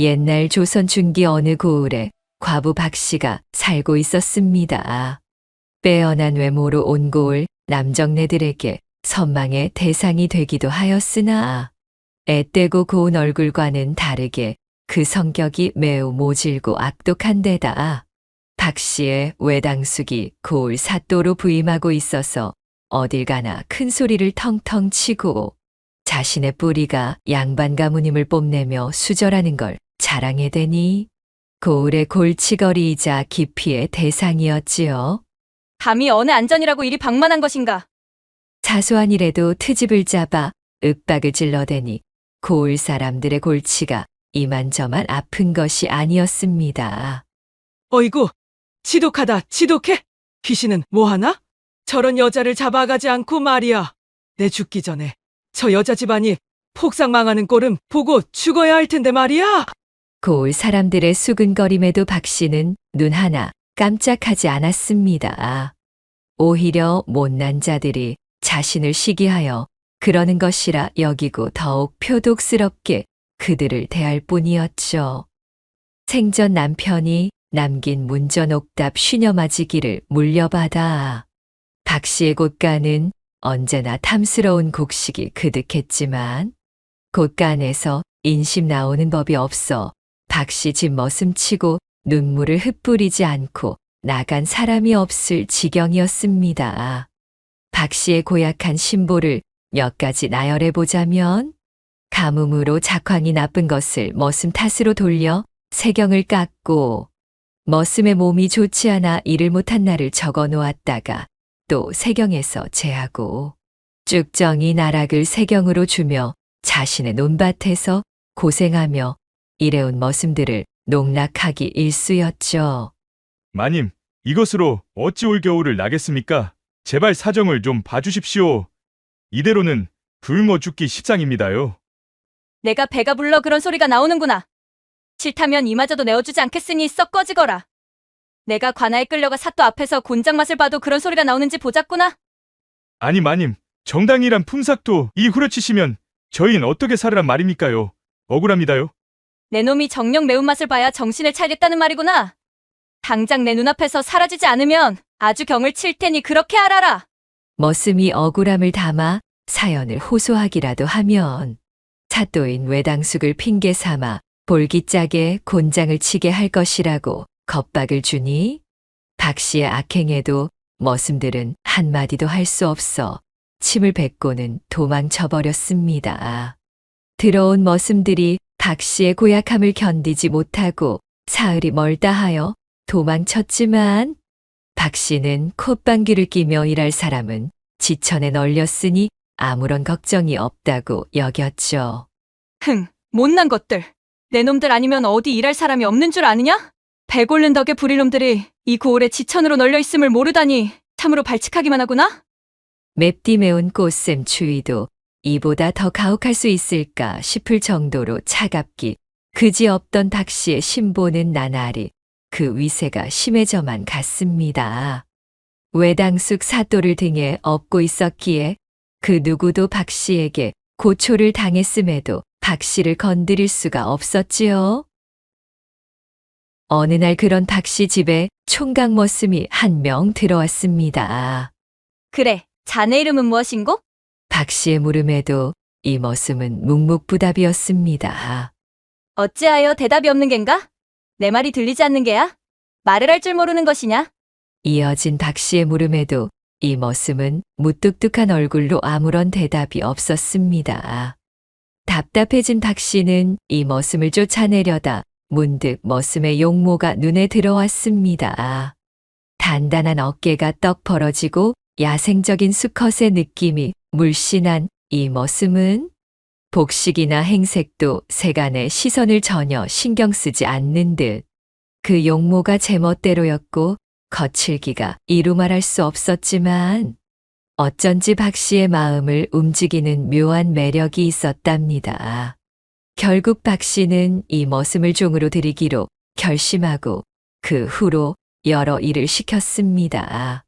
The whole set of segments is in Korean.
옛날 조선 중기 어느 고을에 과부 박씨가 살고 있었습니다. 빼어난 외모로 온 고을 남정네들에게 선망의 대상이 되기도 하였으나 앳되고 고운 얼굴과는 다르게 그 성격이 매우 모질고 악독한 데다 박씨의 외당숙이 고을 사또로 부임하고 있어서 어딜 가나 큰 소리를 텅텅 치고 자신의 뿌리가 양반 가문임을 뽐내며 수절하는 걸 자랑해대니 고을의 골치거리이자 기피의 대상이었지요. 감히 어느 안전이라고 이리 방만한 것인가? 사소한 일에도 트집을 잡아 윽박을 질러대니 고을 사람들의 골치가 이만저만 아픈 것이 아니었습니다. 어이구, 지독하다, 지독해. 귀신은 뭐하나? 저런 여자를 잡아가지 않고 말이야. 내 죽기 전에 저 여자 집안이 폭삭 망하는 꼴은 보고 죽어야 할 텐데 말이야. 고을 사람들의 수근거림에도 박씨는 눈 하나 깜짝하지 않았습니다. 오히려 못난 자들이 자신을 시기하여 그러는 것이라 여기고 더욱 표독스럽게 그들을 대할 뿐이었죠. 생전 남편이 남긴 문전옥답 쉬녀맞이기를 물려받아 박씨의 곳간은 언제나 탐스러운 곡식이 그득했지만 곳간에서 인심 나오는 법이 없어 박씨 집 머슴치고 눈물을 흩뿌리지 않고 나간 사람이 없을 지경이었습니다. 박씨의 고약한 신보를 몇 가지 나열해 보자면 가뭄으로 작황이 나쁜 것을 머슴 탓으로 돌려 세경을 깎고 머슴의 몸이 좋지 않아 일을 못한 날을 적어 놓았다가 또 세경에서 제하고 쭉정이 나락을 세경으로 주며 자신의 논밭에서 고생하며 일해온 머슴들을 농락하기 일쑤였죠. 마님, 이것으로 어찌 올 겨울을 나겠습니까? 제발 사정을 좀 봐주십시오. 이대로는 굶어 죽기 십상입니다요. 내가 배가 불러 그런 소리가 나오는구나. 싫다면 이마저도 내어주지 않겠으니 썩 꺼지거라. 내가 관아에 끌려가 사또 앞에서 곤장 맛을 봐도 그런 소리가 나오는지 보자꾸나. 아니 마님, 정당이란 품삯도 이 후려치시면 저희는 어떻게 살으란 말입니까요? 억울합니다요. 내 놈이 정녕 매운맛을 봐야 정신을 차리겠다는 말이구나. 당장 내 눈앞에서 사라지지 않으면 아주 경을 칠 테니 그렇게 알아라. 머슴이 억울함을 담아 사연을 호소하기라도 하면 사또인 외당숙을 핑계 삼아 볼기짝에 곤장을 치게 할 것이라고 겁박을 주니 박씨의 악행에도 머슴들은 한마디도 할 수 없어 침을 뱉고는 도망쳐버렸습니다. 들어온 머슴들이 박씨의 고약함을 견디지 못하고 사흘이 멀다 하여 도망쳤지만 박씨는 콧방귀를 끼며 일할 사람은 지천에 널렸으니 아무런 걱정이 없다고 여겼죠. 못난 것들. 내 놈들 아니면 어디 일할 사람이 없는 줄 아느냐? 배골른 덕에 부릴 놈들이 이 고을에 지천으로 널려 있음을 모르다니 참으로 발칙하기만 하구나? 맵디 매운 꽃샘 추위도 이보다 더 가혹할 수 있을까 싶을 정도로 차갑기 그지없던 박씨의 신보는 나날이 그 위세가 심해져만 갔습니다. 외당숙 사또를 등에 업고 있었기에 그 누구도 박씨에게 고초를 당했음에도 박씨를 건드릴 수가 없었지요. 어느 날 그런 박씨 집에 총각 머슴이 한 명 들어왔습니다. 그래, 자네 이름은 무엇인고? 박씨의 물음에도 이 머슴은 묵묵부답이었습니다. 어찌하여 대답이 없는 겐가? 내 말이 들리지 않는 게야? 말을 할 줄 모르는 것이냐? 이어진 박씨의 물음에도 이 머슴은 무뚝뚝한 얼굴로 아무런 대답이 없었습니다. 답답해진 박씨는 이 머슴을 쫓아내려다 문득 머슴의 용모가 눈에 들어왔습니다. 단단한 어깨가 떡 벌어지고 야생적인 수컷의 느낌이 물씬한 이 머슴은 복식이나 행색도 세간의 시선을 전혀 신경 쓰지 않는 듯 그 용모가 제멋대로였고 거칠기가 이루 말할 수 없었지만 어쩐지 박씨의 마음을 움직이는 묘한 매력이 있었답니다. 결국 박씨는 이 머슴을 종으로 들이기로 결심하고 그 후로 여러 일을 시켰습니다.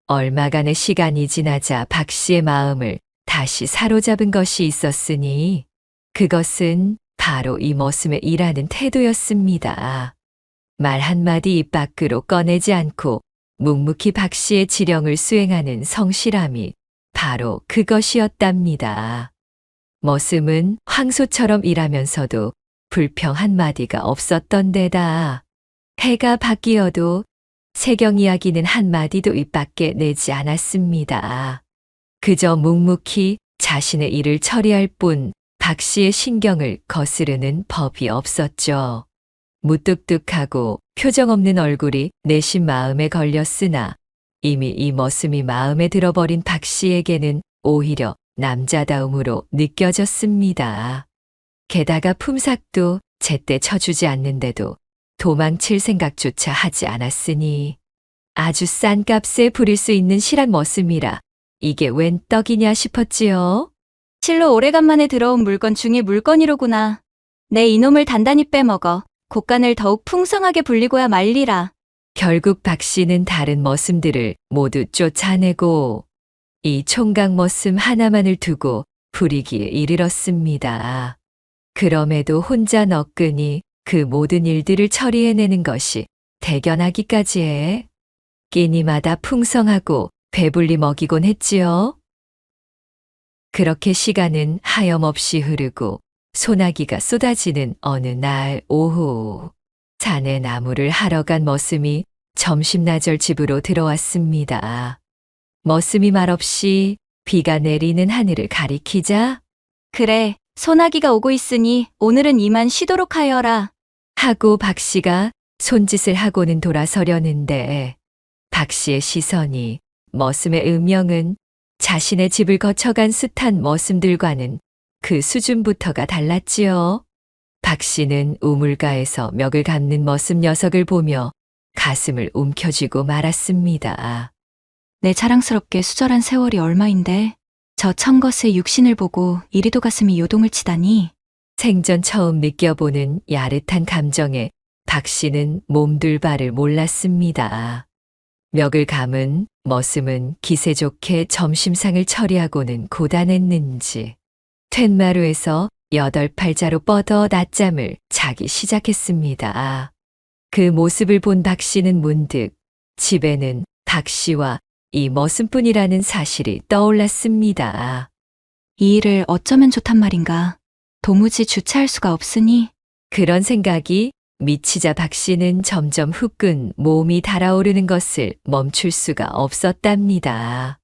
얼마간의 시간이 지나자 박씨의 마음을 다시 사로잡은 것이 있었으니 그것은 바로 이 머슴의 일하는 태도였습니다. 말 한마디 입 밖으로 꺼내지 않고 묵묵히 박 씨의 지령을 수행하는 성실함이 바로 그것이었답니다. 머슴은 황소처럼 일하면서도 불평 한마디가 없었던 데다 해가 바뀌어도 세경 이야기는 한마디도 입 밖에 내지 않았습니다. 그저 묵묵히 자신의 일을 처리할 뿐 박 씨의 신경을 거스르는 법이 없었죠. 무뚝뚝하고 표정 없는 얼굴이 내심 마음에 걸렸으나 이미 이 머슴이 마음에 들어버린 박 씨에게는 오히려 남자다움으로 느껴졌습니다. 게다가 품삯도 제때 쳐주지 않는데도 도망칠 생각조차 하지 않았으니 아주 싼 값에 부릴 수 있는 실한 머슴이라 이게 웬 떡이냐 싶었지요. 실로 오래간만에 들어온 물건 중에 물건이로구나. 내 이놈을 단단히 빼먹어 곡간을 더욱 풍성하게 불리고야 말리라. 결국 박 씨는 다른 머슴들을 모두 쫓아내고 이 총각 머슴 하나만을 두고 부리기에 이르렀습니다. 그럼에도 혼자 너끈히 그 모든 일들을 처리해내는 것이 대견하기까지 해 끼니마다 풍성하고 배불리 먹이곤 했지요. 그렇게 시간은 하염없이 흐르고 소나기가 쏟아지는 어느 날 오후 자네 나무를 하러 간 머슴이 점심나절 집으로 들어왔습니다. 머슴이 말없이 비가 내리는 하늘을 가리키자 그래, 소나기가 오고 있으니 오늘은 이만 쉬도록 하여라. 하고 박 씨가 손짓을 하고는 돌아서려는데 박 씨의 시선이 머슴의 음영은 자신의 집을 거쳐간 숱한 머슴들과는 그 수준부터가 달랐지요. 박 씨는 우물가에서 멱을 감는 머슴 녀석을 보며 가슴을 움켜쥐고 말았습니다. 내 자랑스럽게 수절한 세월이 얼마인데 저 청것의 육신을 보고 이리도 가슴이 요동을 치다니. 생전 처음 느껴보는 야릇한 감정에 박 씨는 몸둘 바를 몰랐습니다. 멱을 감은 머슴은 기세 좋게 점심상을 처리하고는 고단했는지 툇마루에서 8팔자로 뻗어 낮잠을 자기 시작했습니다. 그 모습을 본 박 씨는 문득 집에는 박 씨와 이 머슴뿐이라는 사실이 떠올랐습니다. 이 일을 어쩌면 좋단 말인가. 도무지 주체할 수가 없으니. 그런 생각이 미치자 박 씨는 점점 후끈 몸이 달아오르는 것을 멈출 수가 없었답니다.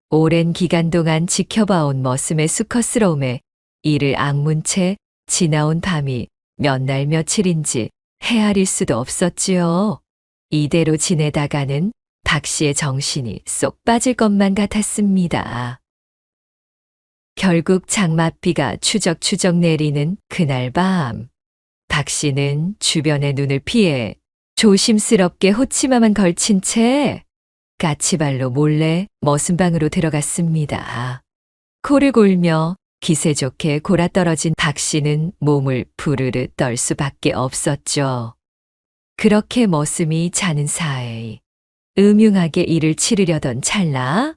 오랜 기간 동안 지켜봐온 머슴의 수컷스러움에 이를 악문 채 지나온 밤이 몇 날 며칠인지 헤아릴 수도 없었지요. 이대로 지내다가는 박 씨의 정신이 쏙 빠질 것만 같았습니다. 결국 장맛비가 추적추적 내리는 그날 밤, 박 씨는 주변의 눈을 피해 조심스럽게 호치마만 걸친 채 까치발로 몰래 머슴방으로 들어갔습니다. 코를 골며 기세 좋게 골아떨어진 박 씨는 몸을 부르르 떨 수밖에 없었죠. 그렇게 머슴이 자는 사이 음흉하게 일을 치르려던 찰나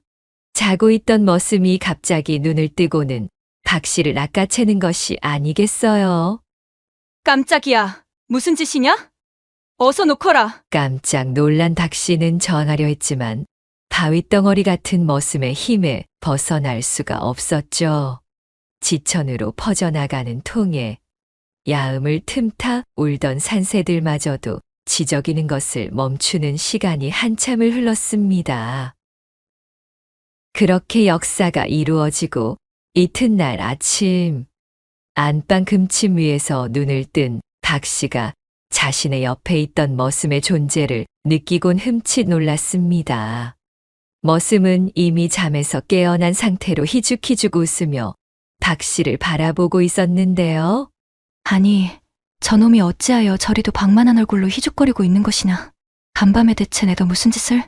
자고 있던 머슴이 갑자기 눈을 뜨고는 박 씨를 낚아채는 것이 아니겠어요. 깜짝이야. 무슨 짓이냐? 어서 놓거라. 깜짝 놀란 박 씨는 저항하려 했지만 바위덩어리 같은 머슴의 힘에 벗어날 수가 없었죠. 지천으로 퍼져나가는 통에 야음을 틈타 울던 산새들마저도 지저귀는 것을 멈추는 시간이 한참을 흘렀습니다. 그렇게 역사가 이루어지고 이튿날 아침 안방 금침 위에서 눈을 뜬 박 씨가 자신의 옆에 있던 머슴의 존재를 느끼곤 흠칫 놀랐습니다. 머슴은 이미 잠에서 깨어난 상태로 희죽희죽 웃으며 박 씨를 바라보고 있었는데요. 아니, 저놈이 어찌하여 저리도 방만한 얼굴로 희죽거리고 있는 것이냐. 간밤에 대체 내가 무슨 짓을?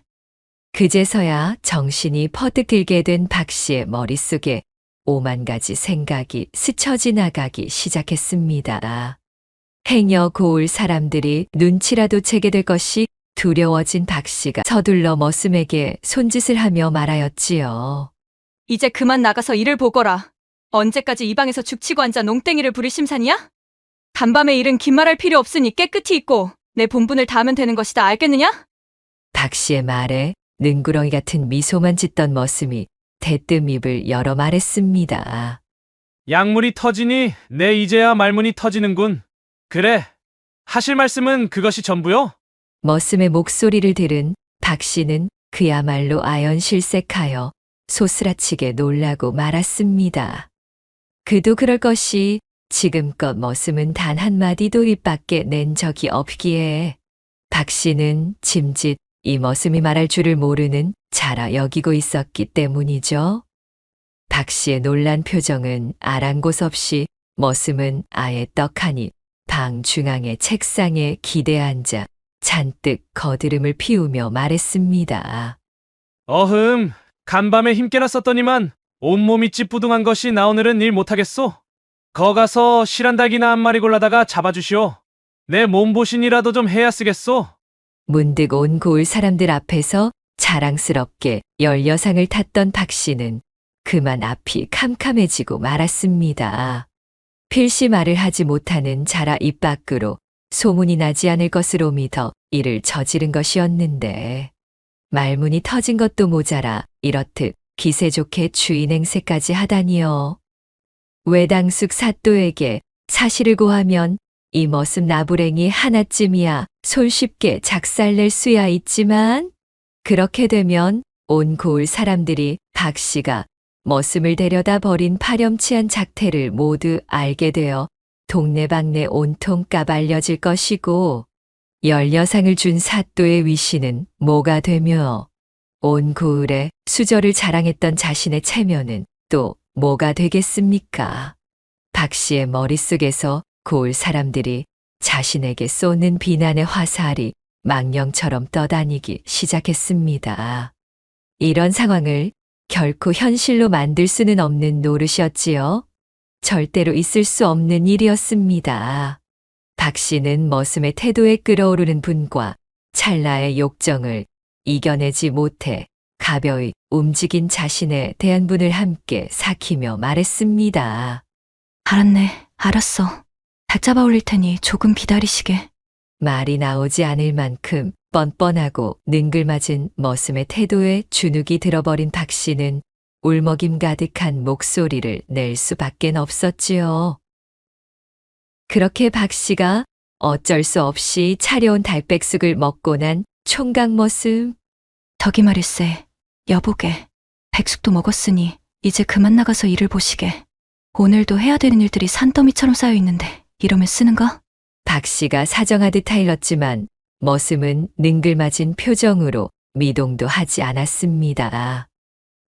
그제서야 정신이 퍼뜩 들게 된 박 씨의 머릿속에 오만 가지 생각이 스쳐 지나가기 시작했습니다. 행여 고을 사람들이 눈치라도 채게 될 것이 두려워진 박 씨가 서둘러 머슴에게 손짓을 하며 말하였지요. 이제 그만 나가서 일을 보거라. 언제까지 이 방에서 죽치고 앉아 농땡이를 부릴 심산이야? 간밤에 일은 긴 말할 필요 없으니 깨끗이 있고 내 본분을 다하면 되는 것이다. 알겠느냐? 박 씨의 말에 능구렁이 같은 미소만 짓던 머슴이 대뜸 입을 열어 말했습니다. 약물이 터지니 내 이제야 말문이 터지는군. 그래, 하실 말씀은 그것이 전부요? 머슴의 목소리를 들은 박 씨는 그야말로 아연실색하여 소스라치게 놀라고 말았습니다. 그도 그럴 것이 지금껏 머슴은 단 한마디도 입 밖에 낸 적이 없기에 박 씨는 짐짓 이 머슴이 말할 줄을 모르는 자라 여기고 있었기 때문이죠. 박 씨의 놀란 표정은 아랑곳 없이 머슴은 아예 떡하니 방 중앙의 책상에 기대 앉아 잔뜩 거드름을 피우며 말했습니다. 어흠, 간밤에 힘께나 썼더니만 온몸이 찌뿌둥한 것이 나 오늘은 일 못하겠소. 거 가서 실한닭이나 한 마리 골라다가 잡아주시오. 내 몸보신이라도 좀 해야 쓰겠소. 문득 온 고을 사람들 앞에서 자랑스럽게 열여상을 탔던 박 씨는 그만 앞이 캄캄해지고 말았습니다. 필시 말을 하지 못하는 자라 입 밖으로 소문이 나지 않을 것으로 믿어 이를 저지른 것이었는데 말문이 터진 것도 모자라 이렇듯 기세 좋게 주인 행세까지 하다니요. 외당숙 사또에게 사실을 고하면 이 머슴 나부랭이 하나쯤이야 손쉽게 작살낼 수야 있지만 그렇게 되면 온 고을 사람들이 박 씨가 머슴을 데려다 버린 파렴치한 작태를 모두 알게 되어 동네방네 온통 까발려질 것이고 열여상을 준 사또의 위신은 뭐가 되며 온 고을에 수저를 자랑했던 자신의 체면은 또 뭐가 되겠습니까? 박 씨의 머릿속에서 고을 사람들이 자신에게 쏘는 비난의 화살이 망령처럼 떠다니기 시작했습니다. 이런 상황을 결코 현실로 만들 수는 없는 노릇이었지요. 절대로 있을 수 없는 일이었습니다. 박 씨는 머슴의 태도에 끓어오르는 분과 찰나의 욕정을 이겨내지 못해 가벼이 움직인 자신에 대한 분을 함께 삭히며 말했습니다. 알았네. 알았어. 닭 잡아 올릴 테니 조금 기다리시게. 말이 나오지 않을 만큼 뻔뻔하고 능글맞은 머슴의 태도에 주눅이 들어버린 박 씨는 울먹임 가득한 목소리를 낼 수밖엔 없었지요. 그렇게 박 씨가 어쩔 수 없이 차려온 닭백숙을 먹고 난 총각 머슴. 덕이 말일세. 여보게. 백숙도 먹었으니 이제 그만 나가서 일을 보시게. 오늘도 해야 되는 일들이 산더미처럼 쌓여 있는데 이러면 쓰는가? 박 씨가 사정하듯 하일렀지만 머슴은 능글맞은 표정으로 미동도 하지 않았습니다.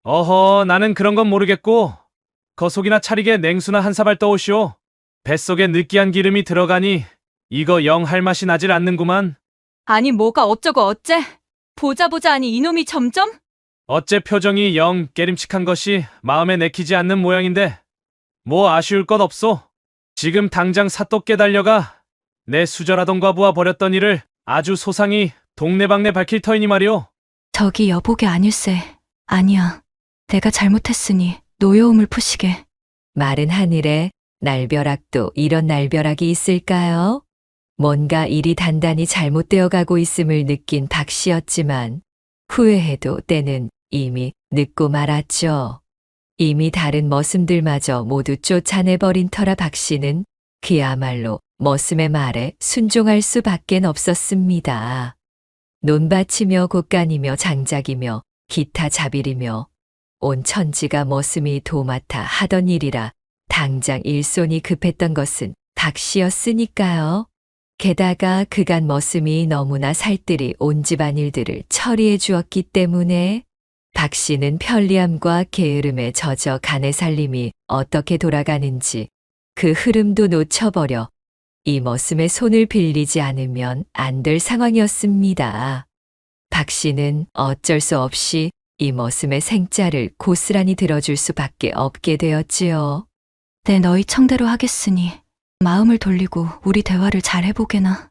어허, 나는 그런 건 모르겠고 거속이나 차리게 냉수나 한 사발 떠오시오. 뱃속에 느끼한 기름이 들어가니 이거 영 할 맛이 나질 않는구만. 아니 뭐가 어쩌고 어째? 보자 하니 이놈이 점점? 어째 표정이 영 깨림칙한 것이 마음에 내키지 않는 모양인데 뭐 아쉬울 것 없소. 지금 당장 사또께 달려가 내 수절하던 과부와 벌였던 일을 아주 소상히 동네방네 밝힐 터이니 말이오. 저기 여보게 아닐세. 아니야. 내가 잘못했으니 노여움을 푸시게. 마른 하늘에 날벼락도 이런 날벼락이 있을까요? 뭔가 일이 단단히 잘못되어 가고 있음을 느낀 박 씨였지만 후회해도 때는 이미 늦고 말았죠. 이미 다른 머슴들마저 모두 쫓아내버린 터라 박 씨는 그야말로 머슴의 말에 순종할 수밖엔 없었습니다. 논밭이며 곳간이며 장작이며 기타 자빌이며 온 천지가 머슴이 도맡아 하던 일이라 당장 일손이 급했던 것은 박 씨였으니까요. 게다가 그간 머슴이 너무나 살뜰히 온 집안일들을 처리해 주었기 때문에 박 씨는 편리함과 게으름에 젖어 간의 살림이 어떻게 돌아가는지 그 흐름도 놓쳐버려 이 머슴의 손을 빌리지 않으면 안 될 상황이었습니다. 박 씨는 어쩔 수 없이 이 머슴의 생짜를 고스란히 들어줄 수밖에 없게 되었지요. 내 너희 청대로 하겠으니 마음을 돌리고 우리 대화를 잘 해보게나.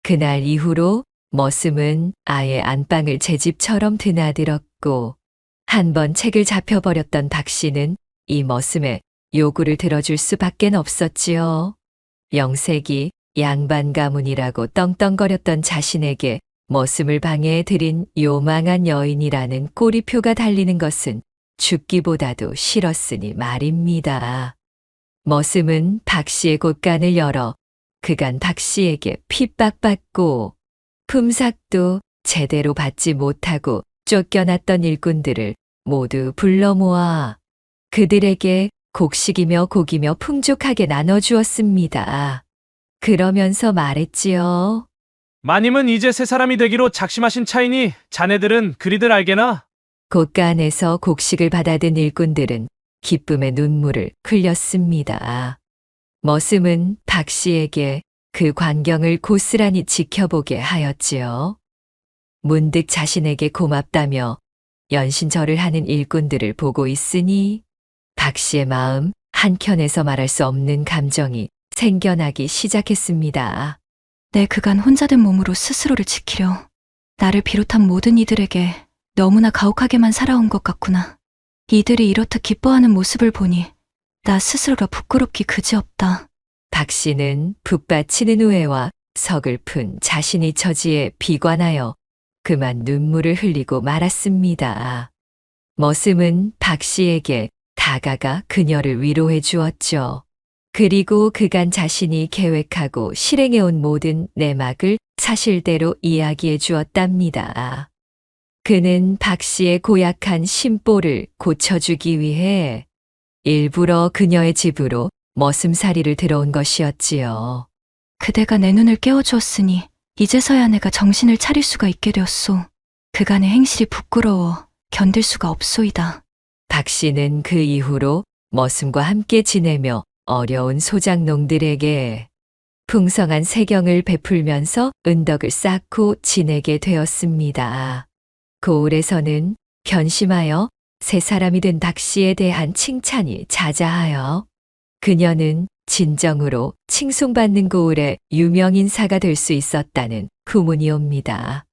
그날 이후로 머슴은 아예 안방을 제 집처럼 드나들었고 한 번 책을 잡혀버렸던 박 씨는 이 머슴의 요구를 들어줄 수밖엔 없었지요. 영색이 양반 가문이라고 떵떵거렸던 자신에게 머슴을 방해해 들인 요망한 여인이라는 꼬리표가 달리는 것은 죽기보다도 싫었으니 말입니다. 머슴은 박 씨의 곳간을 열어 그간 박 씨에게 핍박받고 품삯도 제대로 받지 못하고 쫓겨났던 일꾼들을 모두 불러 모아 그들에게 곡식이며 고기며 풍족하게 나눠주었습니다. 그러면서 말했지요. 마님은 이제 새 사람이 되기로 작심하신 차이니 자네들은 그리들 알게나? 곳간에서 곡식을 받아든 일꾼들은 기쁨의 눈물을 흘렸습니다. 머슴은 박 씨에게 그 광경을 고스란히 지켜보게 하였지요. 문득 자신에게 고맙다며 연신절을 하는 일꾼들을 보고 있으니 박 씨의 마음 한켠에서 말할 수 없는 감정이 생겨나기 시작했습니다. 내 그간 혼자 된 몸으로 스스로를 지키려 나를 비롯한 모든 이들에게 너무나 가혹하게만 살아온 것 같구나. 이들이 이렇다 기뻐하는 모습을 보니 나 스스로가 부끄럽기 그지없다. 박 씨는 북받치는 우애와 서글픈 자신의 처지에 비관하여 그만 눈물을 흘리고 말았습니다. 머슴은 박 씨에게 다가가 그녀를 위로해 주었죠. 그리고 그간 자신이 계획하고 실행해온 모든 내막을 사실대로 이야기해 주었답니다. 그는 박 씨의 고약한 심보를 고쳐주기 위해 일부러 그녀의 집으로 머슴살이를 들어온 것이었지요. 그대가 내 눈을 깨워주었으니 이제서야 내가 정신을 차릴 수가 있게 되었소. 그간의 행실이 부끄러워 견딜 수가 없소이다. 박 씨는 그 이후로 머슴과 함께 지내며 어려운 소작농들에게 풍성한 세경을 베풀면서 은덕을 쌓고 지내게 되었습니다. 고을에서는 견심하여 새 사람이 된 박 씨에 대한 칭찬이 자자하여 그녀는 진정으로 칭송받는 고을의 유명인사가 될 수 있었다는 후문이 옵니다.